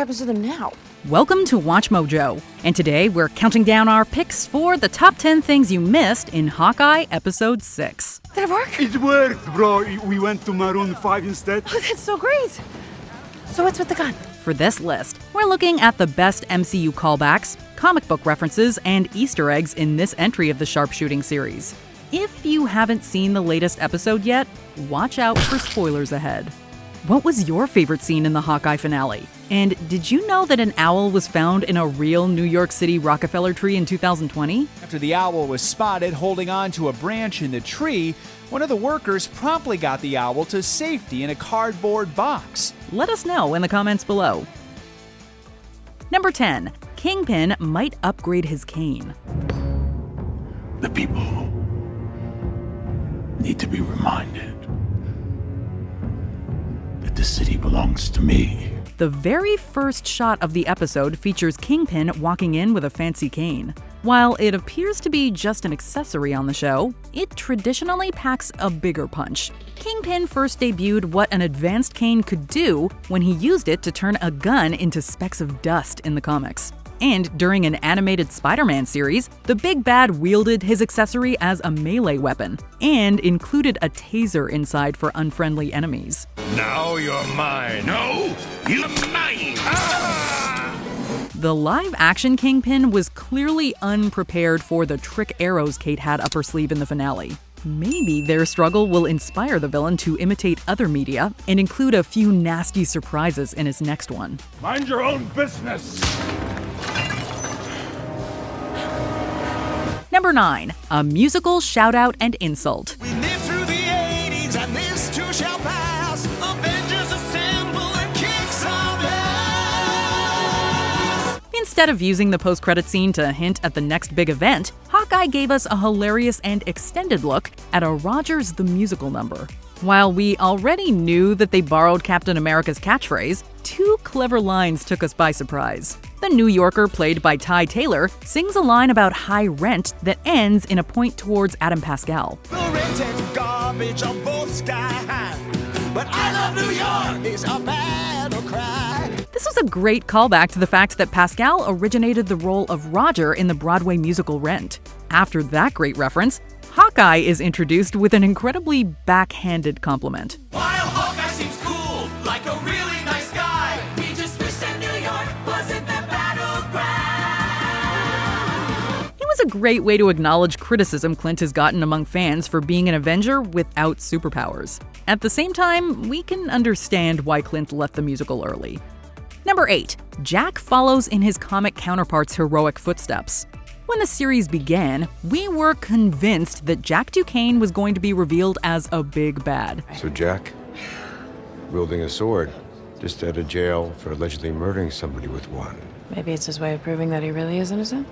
happens to them now? Welcome to WatchMojo, and today we're counting down our picks for the top 10 things you missed in Hawkeye Episode 6. Did it work? It worked, bro. We went to Maroon 5 instead. Oh, that's so great. So what's with the gun? For this list, we're looking at the best MCU callbacks, comic book references, and Easter eggs in this entry of the Sharpshooting series. If you haven't seen the latest episode yet, watch out for spoilers ahead. What was your favorite scene in the Hawkeye finale? And did you know that an owl was found in a real New York City Rockefeller tree in 2020? After the owl was spotted holding on to a branch in the tree, one of the workers promptly got the owl to safety in a cardboard box. Let us know in the comments below. Number 10. Kingpin might upgrade his cane. The people need to be reminded that the city belongs to me. The very first shot of the episode features Kingpin walking in with a fancy cane. While it appears to be just an accessory on the show, it traditionally packs a bigger punch. Kingpin first debuted what an advanced cane could do when he used it to turn a gun into specks of dust in the comics. And during an animated Spider-Man series, the big bad wielded his accessory as a melee weapon and included a taser inside for unfriendly enemies. Now you're mine. No, you're mine. The live-action Kingpin was clearly unprepared for the trick arrows Kate had up her sleeve in the finale. Maybe their struggle will inspire the villain to imitate other media and include a few nasty surprises in his next one. Mind your own business. Number 9. A musical shoutout and insult. We lived through the 80s and this too shall pass. Avengers assemble and kick some ass. Instead of using the post-credit scene to hint at the next big event, Hawkeye gave us a hilarious and extended look at a Rogers the Musical number. While we already knew that they borrowed Captain America's catchphrase, two clever lines took us by surprise. The New Yorker, played by Ty Taylor, sings a line about high rent that ends in a point towards Adam Pascal. The rent and garbage are both sky high. But I love New York is a battle cry. This was a great callback to the fact that Pascal originated the role of Roger in the Broadway musical Rent. After that great reference, Hawkeye is introduced with an incredibly backhanded compliment. While Hawkeye seems cool, like a really nice guy, we just wish that New York wasn't the battleground. It was a great way to acknowledge criticism Clint has gotten among fans for being an Avenger without superpowers. At the same time, we can understand why Clint left the musical early. Number 8. Jack follows in his comic counterpart's heroic footsteps. When the series began, we were convinced that Jack Duquesne was going to be revealed as a big bad. So Jack, wielding a sword, just out of jail for allegedly murdering somebody with one. Maybe it's his way of proving that he really is innocent.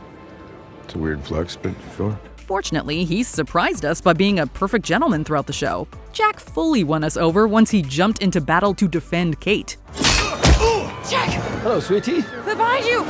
It's a weird flex, but sure. Fortunately, he surprised us by being a perfect gentleman throughout the show. Jack fully won us over once he jumped into battle to defend Kate. Jack! Hello, sweetie. They're behind you!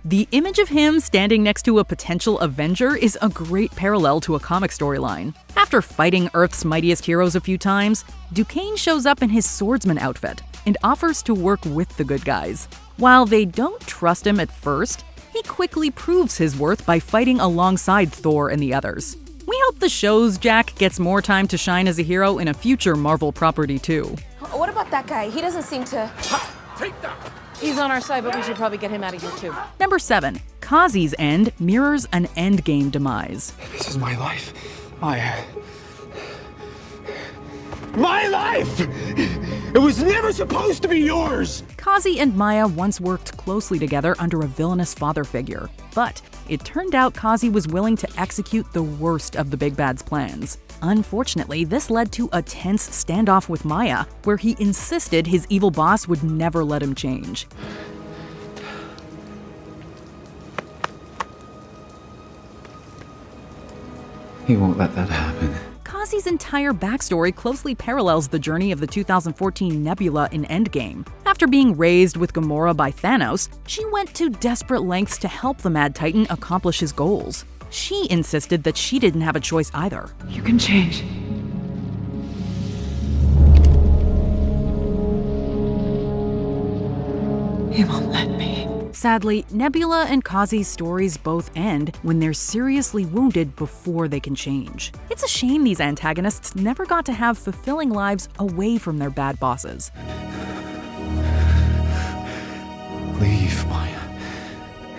The image of him standing next to a potential Avenger is a great parallel to a comic storyline. After fighting Earth's mightiest heroes a few times, Duquesne shows up in his swordsman outfit and offers to work with the good guys. While they don't trust him at first, he quickly proves his worth by fighting alongside Thor and the others. We hope the show's Jack gets more time to shine as a hero in a future Marvel property too. What about that guy? He doesn't seem to... Take that. He's on our side, but we should probably get him out of here too. Number 7. Kazis' end mirrors an endgame demise. This is my life. My life! It was never supposed to be yours! Kazi and Maya once worked closely together under a villainous father figure, but it turned out Kazi was willing to execute the worst of the Big Bad's plans. Unfortunately, this led to a tense standoff with Maya, where he insisted his evil boss would never let him change. He won't let that happen. Kazi's entire backstory closely parallels the journey of the 2014 Nebula in Endgame. After being raised with Gamora by Thanos, she went to desperate lengths to help the Mad Titan accomplish his goals. She insisted that she didn't have a choice either. You can change. He won't let me. Sadly, Nebula and Kazis' stories both end when they're seriously wounded before they can change. It's a shame these antagonists never got to have fulfilling lives away from their bad bosses. Leave, Maya.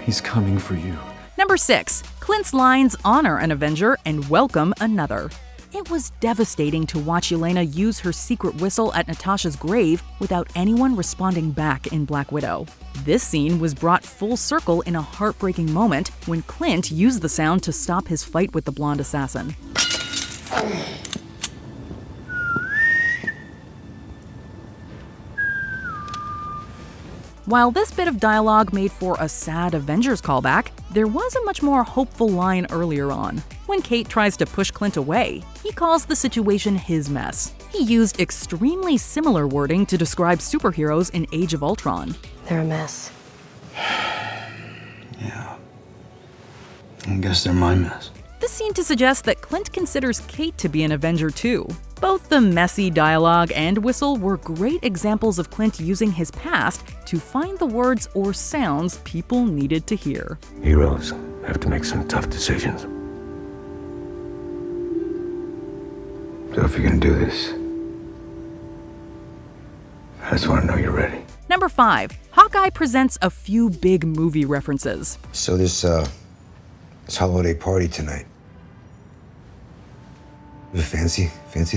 He's coming for you. Number 6. Clints' lines honor an Avenger and welcome another. It was devastating to watch Yelena use her secret whistle at Natasha's grave without anyone responding back in Black Widow. This scene was brought full circle in a heartbreaking moment when Clint used the sound to stop his fight with the blonde assassin. While this bit of dialogue made for a sad Avengers callback, there was a much more hopeful line earlier on. When Kate tries to push Clint away, he calls the situation his mess. He used extremely similar wording to describe superheroes in Age of Ultron. They're a mess. Yeah. I guess they're my mess. This seemed to suggest that Clint considers Kate to be an Avenger too. Both the messy dialogue and whistle were great examples of Clint using his past to find the words or sounds people needed to hear. Heroes have to make some tough decisions. So if you're gonna do this, I just want to know you're ready. Number 5. Hawkeye presents a few big movie references. So this holiday party tonight. The fancy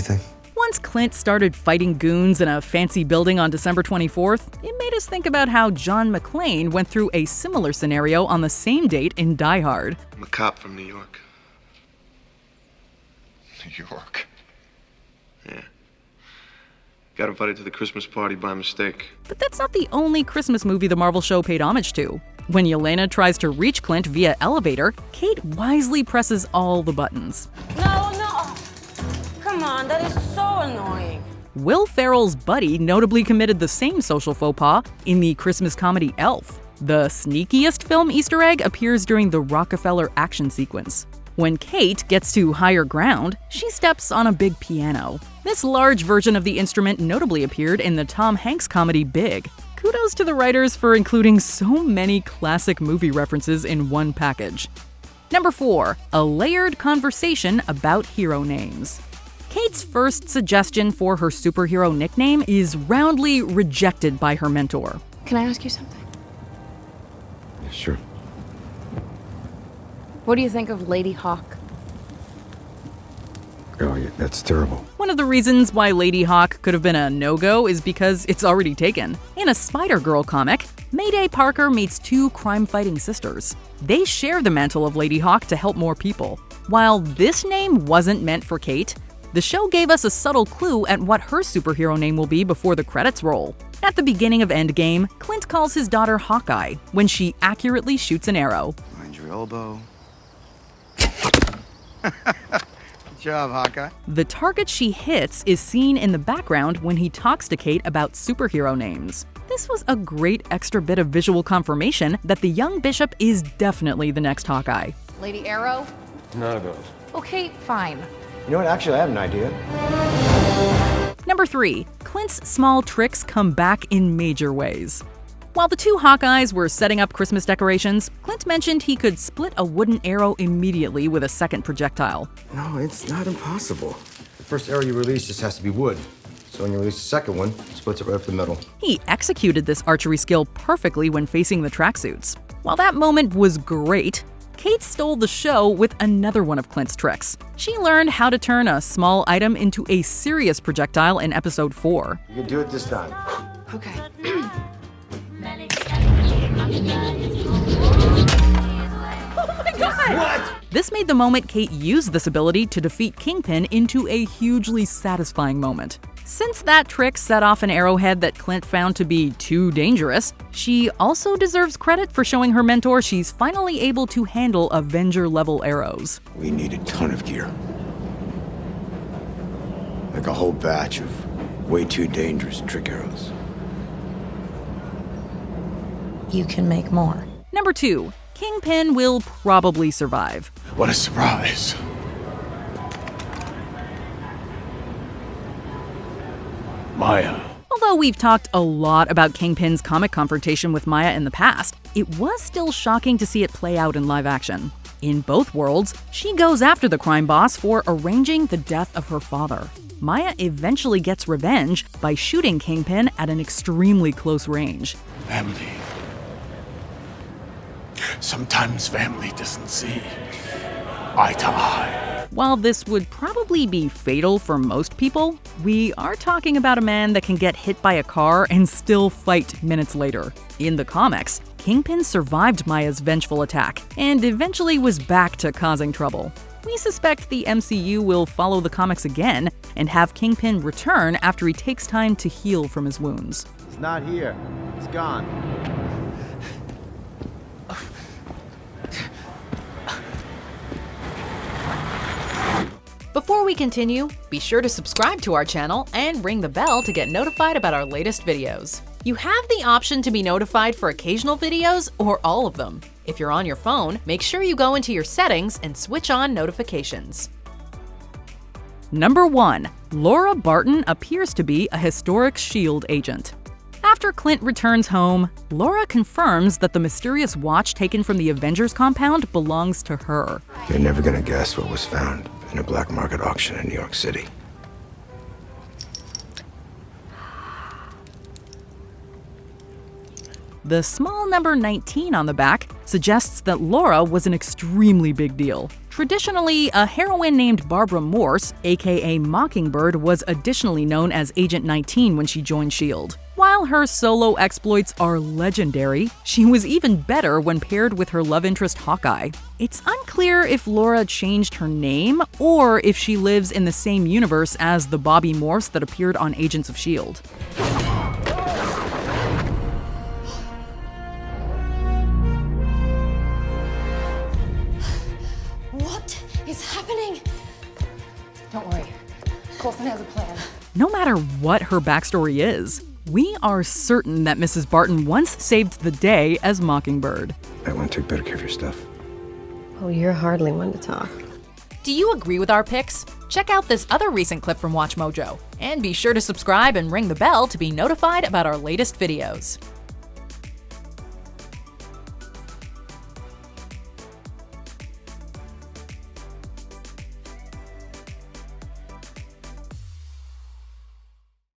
thing? Once Clint started fighting goons in a fancy building on December 24th, it made us think about how John McClane went through a similar scenario on the same date in Die Hard. I'm a cop from New York. New York. Yeah. Got invited to the Christmas party by mistake. But that's not the only Christmas movie the Marvel show paid homage to. When Yelena tries to reach Clint via elevator, Kate wisely presses all the buttons. No. Come on, that is so annoying. Will Ferrell's buddy notably committed the same social faux pas in the Christmas comedy Elf. The sneakiest film Easter egg appears during the Rockefeller action sequence. When Kate gets to higher ground, she steps on a big piano. This large version of the instrument notably appeared in the Tom Hanks comedy Big. Kudos to the writers for including so many classic movie references in one package. Number 4. A layered conversation about hero names. Kate's first suggestion for her superhero nickname is roundly rejected by her mentor. Can I ask you something? Sure. What do you think of Lady Hawk? Oh, yeah, that's terrible. One of the reasons why Lady Hawk could have been a no-go is because it's already taken. In a Spider-Girl comic, Mayday Parker meets two crime-fighting sisters. They share the mantle of Lady Hawk to help more people. While this name wasn't meant for Kate, the show gave us a subtle clue at what her superhero name will be before the credits roll. At the beginning of Endgame, Clint calls his daughter Hawkeye when she accurately shoots an arrow. Mind your elbow. Good job, Hawkeye. The target she hits is seen in the background when he talks to Kate about superhero names. This was a great extra bit of visual confirmation that the young Bishop is definitely the next Hawkeye. Lady Arrow? None of those. Okay, fine. You know what? Actually, I have an idea. Number 3. Clint's small tricks come back in major ways. While the two Hawkeyes were setting up Christmas decorations, Clint mentioned he could split a wooden arrow immediately with a second projectile. No, it's not impossible. The first arrow you release just has to be wood. So when you release the second one, it splits it right up the middle. He executed this archery skill perfectly when facing the tracksuits. While that moment was great, Kate stole the show with another one of Clint's tricks. She learned how to turn a small item into a serious projectile in episode 4. You can do it this time. Okay. This made the moment Kate used this ability to defeat Kingpin into a hugely satisfying moment. Since that trick set off an arrowhead that Clint found to be too dangerous, she also deserves credit for showing her mentor she's finally able to handle Avenger-level arrows. We need a ton of gear. Like a whole batch of way too dangerous trick arrows. You can make more. Number 2. Kingpin will probably survive. What a surprise. Maya. Although Although we've talked a lot about Kingpin's comic confrontation with Maya in the past, it was still shocking to see it play out in live action. In both worlds, she goes after the crime boss for arranging the death of her father. Maya eventually gets revenge by shooting Kingpin at an extremely close range. Family. Sometimes family doesn't see eye to eye. While this would probably be fatal for most people, we are talking about a man that can get hit by a car and still fight minutes later. In the comics, Kingpin survived Maya's vengeful attack and eventually was back to causing trouble. We suspect the MCU will follow the comics again and have Kingpin return after he takes time to heal from his wounds. It's not here. It's gone. Before we continue, be sure to subscribe to our channel and ring the bell to get notified about our latest videos. You have the option to be notified for occasional videos or all of them. If you're on your phone, make sure you go into your settings and switch on notifications. Number 1. Laura Barton appears to be a historic S.H.I.E.L.D. agent. After Clint returns home, Laura confirms that the mysterious watch taken from the Avengers compound belongs to her. You're never gonna guess what was found in a black market auction in New York City. The small number 19 on the back suggests that Laura was an extremely big deal. Traditionally, a heroine named Barbara Morse, aka Mockingbird, was additionally known as Agent 19 when she joined S.H.I.E.L.D. While her solo exploits are legendary, she was even better when paired with her love interest Hawkeye. It's unclear if Laura changed her name or if she lives in the same universe as the Bobby Morse that appeared on Agents of S.H.I.E.L.D. What is happening? Don't worry. Coulson has a plan. No matter what her backstory is, we are certain that Mrs. Barton once saved the day as Mockingbird. I want to take better care of your stuff. Oh, you're hardly one to talk. Do you agree with our picks? Check out this other recent clip from WatchMojo, and be sure to subscribe and ring the bell to be notified about our latest videos.